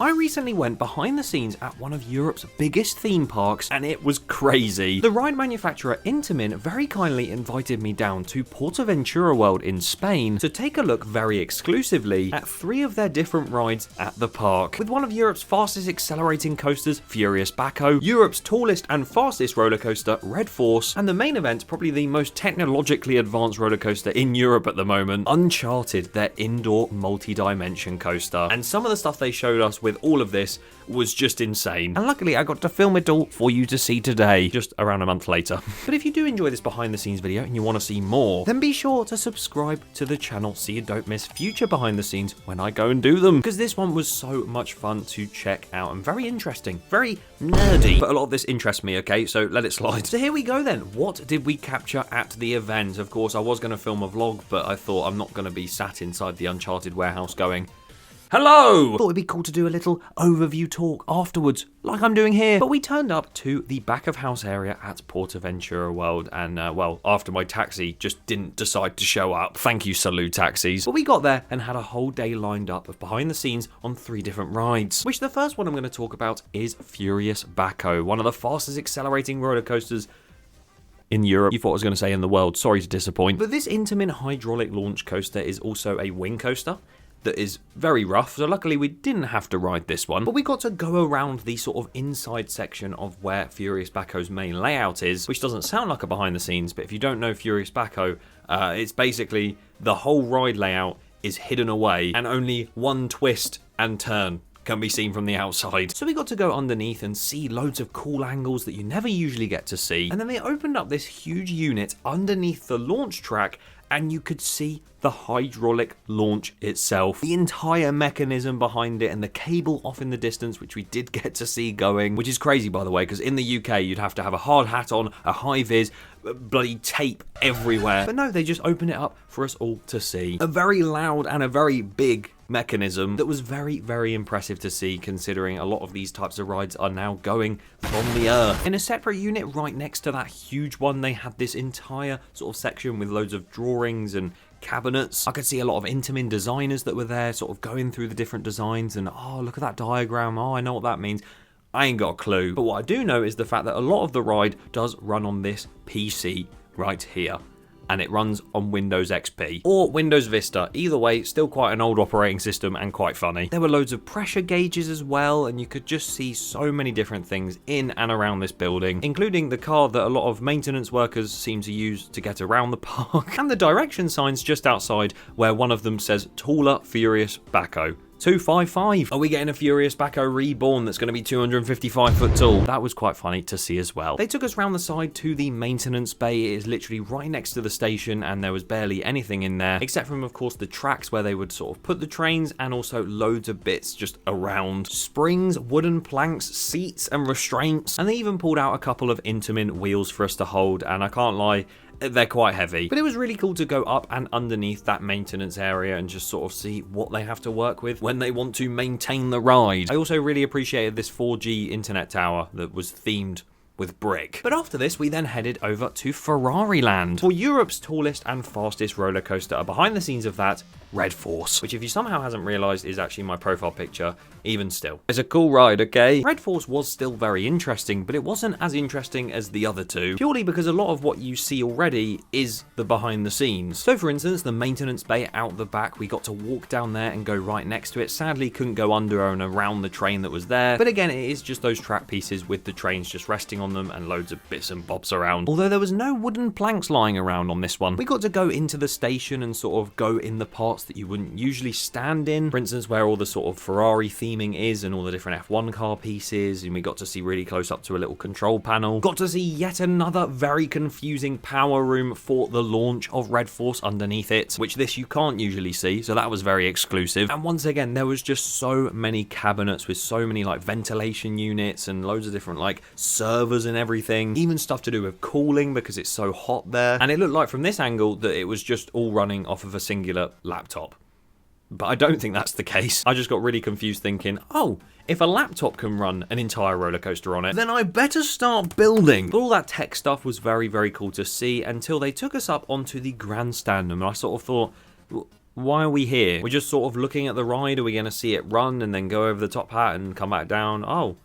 I recently went behind the scenes at one of Europe's biggest theme parks, and it was crazy. The ride manufacturer Intamin very kindly invited me down to Portaventura World in Spain to take a look very exclusively at 3 of their different rides at the park, with one of Europe's fastest accelerating coasters, Furius Baco, Europe's tallest and fastest roller coaster, Red Force, and the main event, probably the most technologically advanced roller coaster in Europe at the moment, Uncharted, their indoor multi-dimension coaster. And some of the stuff they showed us with all of this was just insane. And luckily I got to film it all for you to see today, just around a month later. But if you do enjoy this behind the scenes video and you want to see more, then be sure to subscribe to the channel so you don't miss future behind the scenes when I go and do them. Because this one was so much fun to check out and very interesting, very nerdy. But a lot of this interests me, okay, so let it slide. So here we go then. What did we capture at the event? Of course, I was going to film a vlog, but I thought I'm not going to be sat inside the Uncharted warehouse going, hello! Thought it'd be cool to do a little overview talk afterwards, like I'm doing here. But we turned up to the back of house area at Portaventura World, and well, after my taxi just didn't decide to show up. Thank you, Salute Taxis. But we got there and had a whole day lined up of behind the scenes on 3 different rides. Which the first one I'm going to talk about is Furius Baco, one of the fastest accelerating roller coasters in Europe. You thought I was going to say in the world, sorry to disappoint. But this Intamin hydraulic launch coaster is also a wing coaster that is very rough, so luckily we didn't have to ride this one, but we got to go around the sort of inside section of where Furius Baco's main layout is, which doesn't sound like a behind the scenes, but if you don't know Furius Baco, it's basically the whole ride layout is hidden away and only one twist and turn can be seen from the outside. So we got to go underneath and see loads of cool angles that you never usually get to see, and then they opened up this huge unit underneath the launch track and you could see the hydraulic launch itself, the entire mechanism behind it, and the cable off in the distance, which we did get to see going, which is crazy, by the way, because in the UK you'd have to have a hard hat on, a high vis, bloody tape everywhere. But no, they just opened it up for us all to see. A very loud and a very big mechanism that was very, very impressive to see, considering a lot of these types of rides are now going from the earth. In a separate unit right next to that huge one, they had this entire sort of section with loads of drawings and cabinets. I could see a lot of Intamin designers that were there sort of going through the different designs and, oh, look at that diagram, oh, I know what that means. I ain't got a clue. But what I do know is the fact that a lot of the ride does run on this PC right here, and it runs on Windows XP or Windows Vista. Either way, still quite an old operating system and quite funny. There were loads of pressure gauges as well, and you could just see so many different things in and around this building, including the car that a lot of maintenance workers seem to use to get around the park, and the direction signs just outside where one of them says Taller Furius Baco 255. Are we getting a Furius Baco reborn that's going to be 255 foot tall? That was quite funny to see as well. They took us round the side to the maintenance bay. It is literally right next to the station, and there was barely anything in there, except from, of course, the tracks where they would sort of put the trains, and also loads of bits just around. Springs, wooden planks, seats, and restraints. And they even pulled out a couple of Intamin wheels for us to hold, and I can't lie, they're quite heavy. But it was really cool to go up and underneath that maintenance area and just sort of see what they have to work with when they want to maintain the ride. I also really appreciated this 4G internet tower that was themed with brick. But after this, we then headed over to Ferrari Land for Europe's tallest and fastest roller coaster. Behind the scenes of that, Red Force, which if you somehow hasn't realized is actually my profile picture, even still. It's a cool ride, okay? Red Force was still very interesting, but it wasn't as interesting as the other two, purely because a lot of what you see already is the behind the scenes. So for instance, the maintenance bay out the back, we got to walk down there and go right next to it. Sadly, couldn't go under and around the train that was there, but again, it is just those track pieces with the trains just resting on them and loads of bits and bobs around. Although there was no wooden planks lying around on this one. We got to go into the station and sort of go in the parts that you wouldn't usually stand in. For instance, where all the sort of Ferrari theming is and all the different F1 car pieces, and we got to see really close up to a little control panel. Got to see yet another very confusing power room for the launch of Red Force underneath it, which this you can't usually see, so that was very exclusive. And once again, there was just so many cabinets with so many like ventilation units and loads of different like servers and everything, even stuff to do with cooling because it's so hot there. And it looked like from this angle that it was just all running off of a singular laptop. But I don't think that's the case. I just got really confused thinking, oh, if a laptop can run an entire roller coaster on it, then I better start building. But all that tech stuff was very, very cool to see until they took us up onto the grandstand, and I sort of thought, Why are we here? We're just sort of looking at the ride. Are we going to see it run and then go over the top hat and come back down? Oh,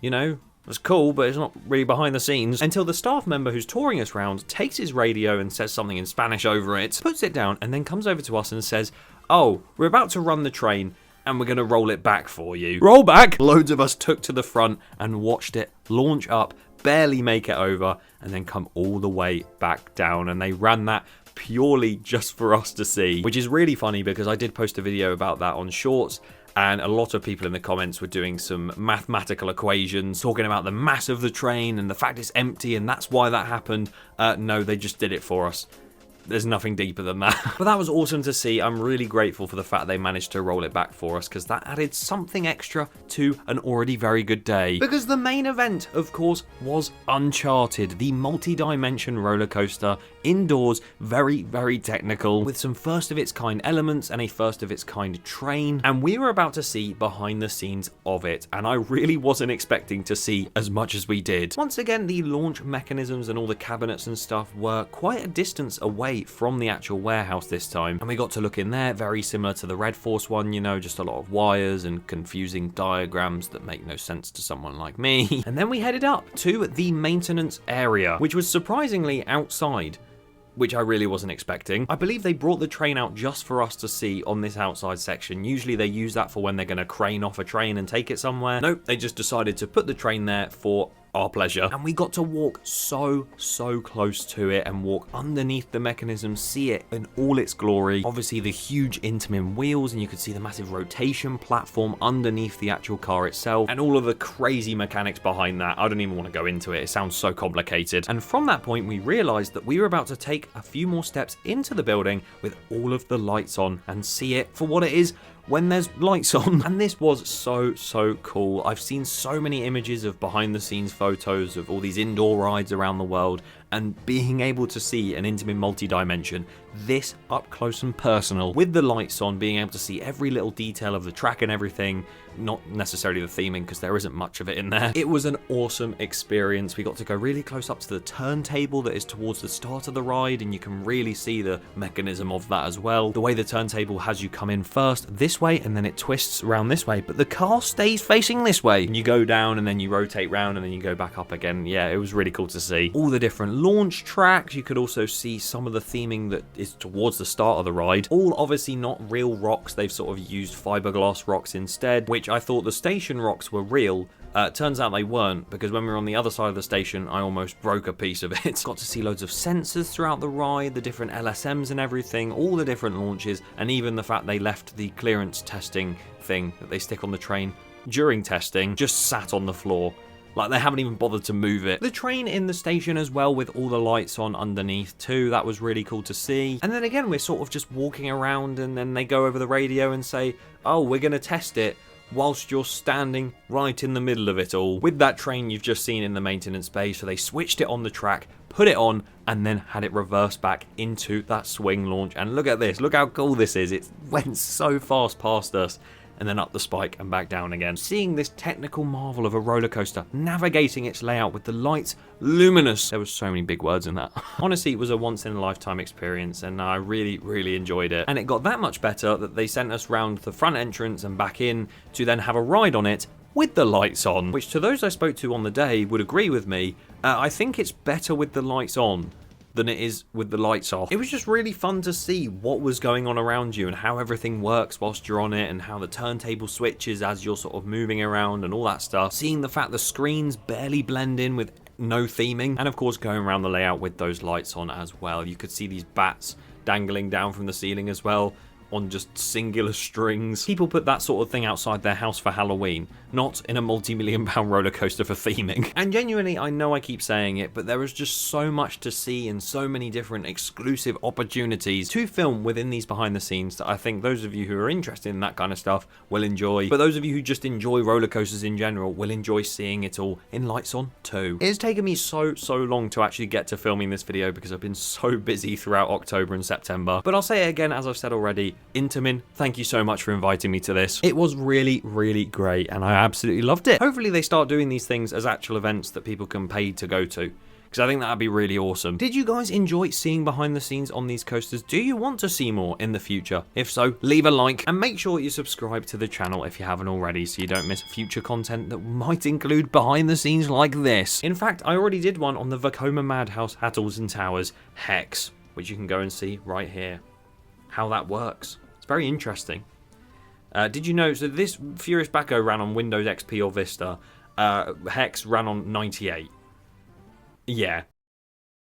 you know, it's cool, but it's not really behind the scenes. Until the staff member who's touring us round takes his radio and says something in Spanish over it, puts it down, and then comes over to us and says, oh, we're about to run the train and we're going to roll it back for you. Roll back! Loads of us took to the front and watched it launch up, barely make it over, and then come all the way back down. And they ran that purely just for us to see, which is really funny because I did post a video about that on Shorts, and a lot of people in the comments were doing some mathematical equations, talking about the mass of the train and the fact it's empty and that's why that happened. No, they just did it for us. There's nothing deeper than that. But that was awesome to see. I'm really grateful for the fact they managed to roll it back for us, because that added something extra to an already very good day. Because the main event, of course, was Uncharted, the multi-dimension roller coaster, indoors, very, very technical, with some first-of-its-kind elements and a first-of-its-kind train. And we were about to see behind the scenes of it, and I really wasn't expecting to see as much as we did. Once again, the launch mechanisms and all the cabinets and stuff were quite a distance away from the actual warehouse this time, and we got to look in there, very similar to the Red Force one, you know, just a lot of wires and confusing diagrams that make no sense to someone like me. And then we headed up to the maintenance area, which was surprisingly outside, which I really wasn't expecting. I believe they brought the train out just for us to see on this outside section. Usually they use that for when they're going to crane off a train and take it somewhere. Nope, they just decided to put the train there for our pleasure. And we got to walk so close to it and walk underneath the mechanism, see it in all its glory. Obviously the huge Intamin wheels, and you could see the massive rotation platform underneath the actual car itself, and all of the crazy mechanics behind that. I don't even want to go into it. It sounds so complicated. And from that point, we realized that we were about to take a few more steps into the building with all of the lights on and see it for what it is when there's lights on. And this was so cool. I've seen so many images of behind the scenes photos of all these indoor rides around the world, and being able to see an Intamin multi-dimension this up close and personal with the lights on, being able to see every little detail of the track and everything, not necessarily the theming because there isn't much of it in there. It was an awesome experience. We got to go really close up to the turntable that is towards the start of the ride, and you can really see the mechanism of that as well. The way the turntable has you come in first this way and then it twists around this way, but the car stays facing this way, and you go down and then you rotate round and then you go back up again. Yeah, it was really cool to see all the different launch tracks. You could also see some of the theming that is towards the start of the ride, all obviously not real rocks. They've sort of used fiberglass rocks instead, which I thought the station rocks were real. Turns out they weren't, because when we were on the other side of the station, I almost broke a piece of it. Got to see loads of sensors throughout the ride, the different LSMs and everything, all the different launches, and even the fact they left the clearance testing thing that they stick on the train during testing just sat on the floor. Like, they haven't even bothered to move it. The train in the station as well, with all the lights on underneath too. That was really cool to see. And then again, we're sort of just walking around, and then they go over the radio and say, oh, we're going to test it whilst you're standing right in the middle of it all. With that train you've just seen in the maintenance bay, so they switched it on the track, put it on, and then had it reverse back into that swing launch. And look at this. Look how cool this is. It went so fast past us, and then up the spike and back down again. Seeing this technical marvel of a roller coaster, navigating its layout with the lights luminous. There was so many big words in that. Honestly, it was a once in a lifetime experience, and I really enjoyed it. And it got that much better that they sent us round the front entrance and back in to then have a ride on it with the lights on, which to those I spoke to on the day would agree with me. I think it's better with the lights on than it is with the lights off. It was just really fun to see what was going on around you and how everything works whilst you're on it, and how the turntable switches as you're sort of moving around and all that stuff. Seeing the fact the screens barely blend in with no theming, and of course going around the layout with those lights on as well. You could see these bats dangling down from the ceiling as well, on just singular strings. People put that sort of thing outside their house for Halloween, not in a multi-million-pound roller coaster for theming. And genuinely, I know I keep saying it, but there is just so much to see and so many different exclusive opportunities to film within these behind the scenes that I think those of you who are interested in that kind of stuff will enjoy. But those of you who just enjoy roller coasters in general will enjoy seeing it all in lights on too. It's taken me so long to actually get to filming this video because I've been so busy throughout October and September. But I'll say it again, as I've said already, Intamin, thank you so much for inviting me to this. It was really great, and I absolutely loved it. Hopefully they start doing these things as actual events that people can pay to go to. because I think that'd be really awesome. Did you guys enjoy seeing behind the scenes on these coasters? Do you want to see more in the future? If so, leave a like and make sure you subscribe to the channel if you haven't already so you don't miss future content that might include behind the scenes like this. In fact, I already did one on the Vekoma Madhouse at Alton Towers Hex, which you can go and see right here. How that works. It's very interesting. Did you know, so this Furius Baco ran on Windows XP or Vista, Hex ran on 98. Yeah,